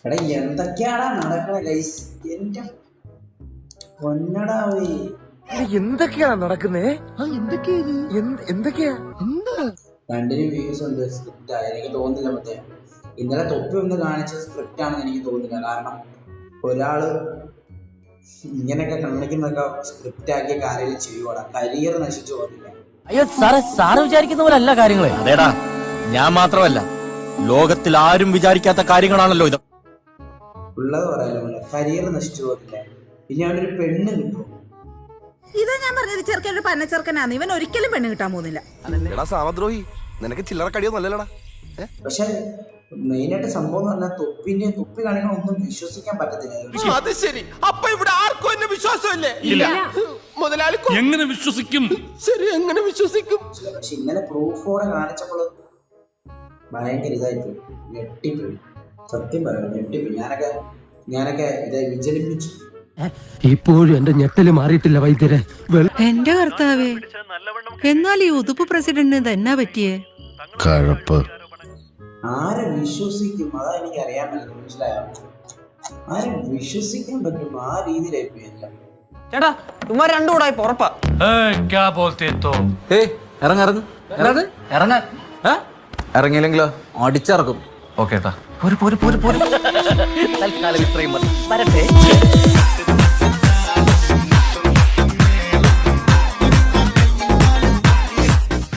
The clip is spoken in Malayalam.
എടാ എന്തൊക്കെയാടാ നടക്കണ ഗൈസ്, എന്റെ പൊന്നടാവേ എന്തൊക്കെയാണ് നടക്കുന്നേ? എന്തൊക്കെയാ? രണ്ടിനും വ്യൂസ് ഉണ്ട്. സ്ക്രിപ്റ്റ് എനിക്ക് തോന്നുന്നില്ല. മറ്റേ ഇന്നലെ തൊപ്പി ഒന്ന് കാണിച്ച സ്ക്രിപ്റ്റ് ആണെന്ന് എനിക്ക് തോന്നുന്നില്ല. കാരണം ഒരാള് ഇങ്ങനെയൊക്കെ കാണിക്കുന്നൊക്കെ സ്ക്രിപ്റ്റ് ആക്കിയ കാര്യങ്ങൾ ചെയ്യുവാടാ, കരിയർ നശിച്ചു പോകില്ല. അയ്യോ സാറ് സാറ് വിചാരിക്കുന്ന പോലെ അല്ല കാര്യങ്ങള്. അതേടാ, ഞാൻ മാത്രമല്ല, ലോകത്തിൽ ആരും വിചാരിക്കാത്ത കാര്യങ്ങളാണല്ലോ ഇത്. ഉള്ളത് പറയാലോ, കരിയർ നശിച്ചു പോകില്ല. പിന്നെ അവനൊരു പെണ്ണ് കിട്ടും. ഇതാ ഞാൻ പറഞ്ഞത്, ചെറുക്കൻ ഒരു പന്ന ചെറുക്കനാണ്. ഇവൻ ഒരിക്കലും പെണ്ണ് കിട്ടാൻ പോകുന്നില്ല. സാമദ്രോഹി, നിനക്ക് ചില്ലറ കടിയൊന്നും അല്ലല്ലടാ. പക്ഷെ മെയിനായിട്ട് സംഭവം എന്ന് പറഞ്ഞാൽ തൊപ്പി കാണിക്കാൻ ഒന്നും വിശ്വസിക്കാൻ പറ്റത്തില്ല. അത് ശരി. അപ്പൊ ഇവിടെ ആർക്കും എന്നെ വിശ്വാസമല്ലേ? ഇല്ല. മുതലാളി എങ്ങനെ വിശ്വസിക്കും? ശരി, എങ്ങനെ വിശ്വസിക്കും? പക്ഷെ ഇന്നലെ പ്രൂഫോടെ കാണിച്ചപ്പോൾ ഭയങ്കര ഇതായിപ്പോയി, ഞെട്ടിപ്പോയി. സത്യം പറയാം, ഞെട്ടിപ്പോയി. ഞാനൊക്കെ ഇത് വിചലിപ്പിച്ചു. ഇപ്പോഴും എന്റെ ഞെട്ടല് മാറിയിട്ടില്ല വൈദ്യരെ. എന്റെ കർത്താവേ, എന്നാൽ ഈ ഉതുപ്പ് പ്രസിഡന്റിന് ഇതെന്നാ പറ്റിയേ? കഴപ്പ്. ആരെ വിശ്വസിക്കും? അതാ എനിക്ക് അറിയാൻ പറ്റും. മനസ്സിലായോ? ആരെ വിശ്വസിക്കാൻ പറ്റും? ആ രീതിയിലായിപ്പോയി എല്ലാം. ചേട്ടാ ഇവന്മാർ രണ്ടും കൂടെ ഉറപ്പാ. ഇറങ്ങിയില്ലെങ്കിലോ അടിച്ചിറക്കും. ഓക്കേട്ടാ, പോര് തൽക്കാലം ഇത്രയും മതി. വരട്ടെ.